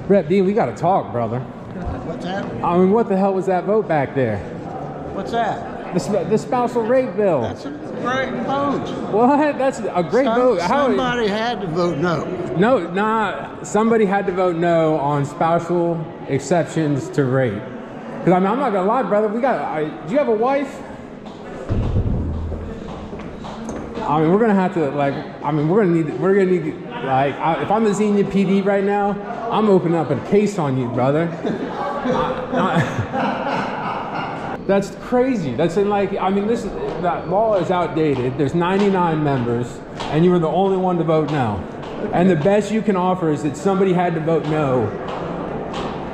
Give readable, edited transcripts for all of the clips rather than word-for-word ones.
Rep D, we gotta talk, brother. What's happening? I mean, what the hell was that vote back there? What's that? The spousal rape bill. That's a great vote. What? That's a great vote. Somebody had to vote no. No, nah. Somebody had to vote no on spousal exceptions to rape. Because I mean, I'm not gonna lie, brother. Do you have a wife? I mean, we're gonna have to we're gonna need if I'm the Xenia PD right now, I'm opening up a case on you, brother. That's crazy. That law is outdated. There's 99 members, and you were the only one to vote no. And the best you can offer is that somebody had to vote no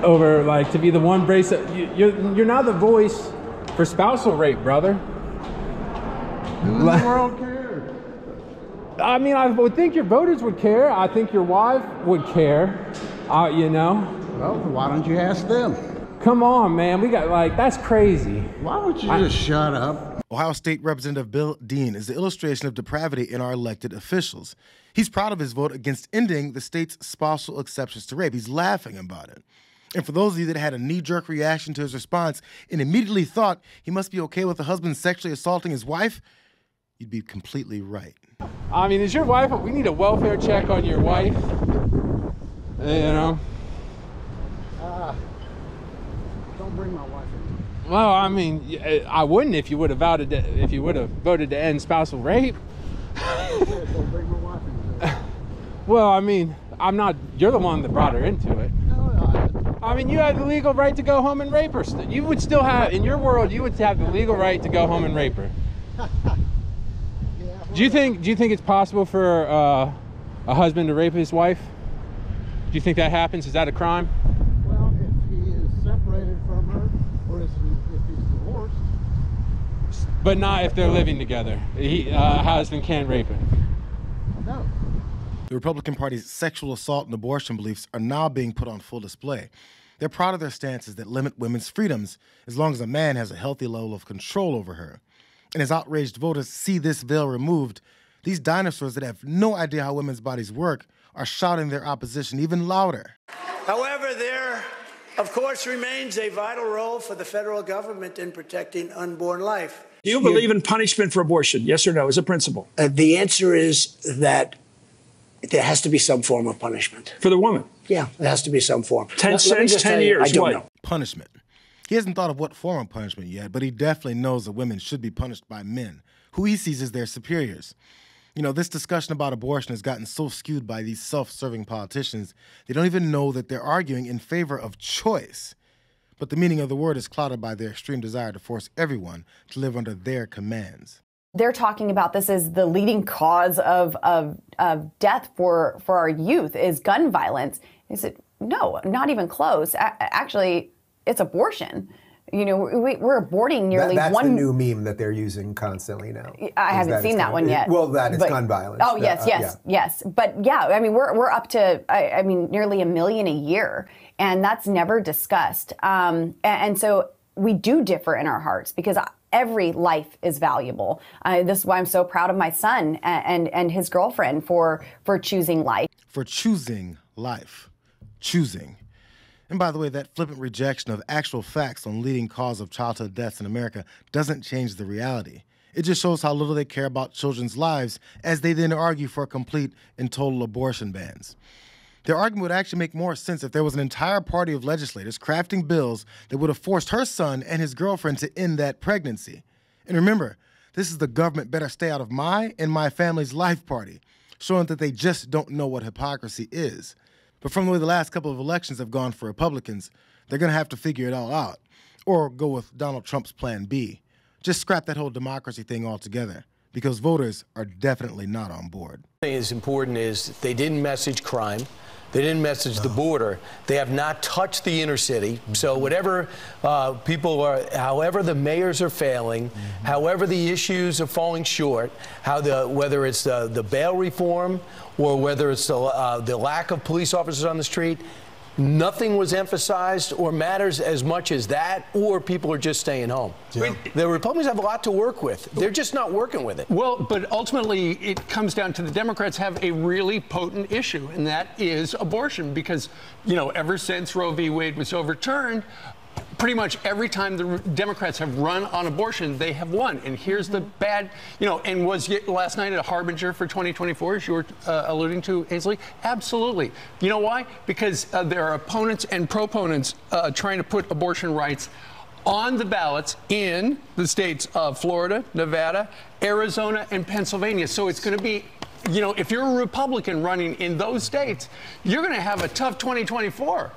over to be the one brace. You're now the voice for spousal rape, brother. Who in the world cares? I mean, I would think your voters would care. I think your wife would care. You know. Well, why don't you ask them? Come on, man. We got that's crazy. Why don't you just shut up? Ohio State Representative Bill Dean is the illustration of depravity in our elected officials. He's proud of his vote against ending the state's spousal exceptions to rape. He's laughing about it. And for those of you that had a knee-jerk reaction to his response and immediately thought he must be okay with a husband sexually assaulting his wife, you'd be completely right. I mean, is your wife, we need a welfare check on your wife. You know? Don't bring my wife in. Well, I mean, I wouldn't if you would have voted to end spousal rape. Don't bring my wife in. Well, I mean, you're the one that brought her into it. No, I mean, you have the legal right to go home and rape her. You would still have, in your world, you would have the legal right to go home and rape her. Do you think it's possible for a husband to rape his wife? Do you think that happens? Is that a crime? Well, if he is separated from her, or if he's divorced. But not if they're living together. A husband can't rape her. No. The Republican Party's sexual assault and abortion beliefs are now being put on full display. They're proud of their stances that limit women's freedoms as long as a man has a healthy level of control over her. And as outraged voters see this veil removed, these dinosaurs that have no idea how women's bodies work are shouting their opposition even louder. However, there, of course, remains a vital role for the federal government in protecting unborn life. Do you believe in punishment for abortion? Yes or no, as a principle? The answer is that there has to be some form of punishment. For the woman? Yeah, there has to be some form. 10 cents, 10 years, I don't what? know. Punishment. He hasn't thought of what form of punishment yet, but he definitely knows that women should be punished by men, who he sees as their superiors. You know, this discussion about abortion has gotten so skewed by these self-serving politicians, they don't even know that they're arguing in favor of choice. But the meaning of the word is clouded by their extreme desire to force everyone to live under their commands. They're talking about this as the leading cause of death for our youth is gun violence. He said, no, not even close. Actually, it's abortion. You know, we're aborting nearly that's the new meme that they're using constantly now. I haven't seen that one yet. Well, that is gun violence. Oh, yes. But yeah, I mean, we're up to, I mean, nearly 1 million a year, and that's never discussed. And so we do differ in our hearts because every life is valuable. This is why I'm so proud of my son and his girlfriend for choosing life. For choosing life. Choosing. And by the way, that flippant rejection of actual facts on leading cause of childhood deaths in America doesn't change the reality. It just shows how little they care about children's lives as they then argue for complete and total abortion bans. Their argument would actually make more sense if there was an entire party of legislators crafting bills that would have forced her son and his girlfriend to end that pregnancy. And remember, this is the government better stay out of my and my family's life party, showing that they just don't know what hypocrisy is. But from the way the last couple of elections have gone for Republicans, they're going to have to figure it all out, or go with Donald Trump's plan B. Just scrap that whole democracy thing altogether, because voters are definitely not on board. The thing that's important is they didn't message crime. They didn't message the border. They have not touched the inner city. So whatever people are, however the mayors are failing, however the issues are falling short, whether it's the bail reform or whether it's the lack of police officers on the street, nothing was emphasized or matters as much as that, or people are just staying home. Yeah. The Republicans have a lot to work with. They're just not working with it. Well, but ultimately, it comes down to the Democrats have a really potent issue, and that is abortion. Because, you know, ever since Roe v. Wade was overturned, pretty much every time the Democrats have run on abortion, they have won. And here's the bad, you know, and was last night a harbinger for 2024, as you were alluding to, Ainsley? Absolutely. You know why? Because there are opponents and proponents trying to put abortion rights on the ballots in the states of Florida, Nevada, Arizona, and Pennsylvania. So it's going to be, you know, if you're a Republican running in those states, you're going to have a tough 2024.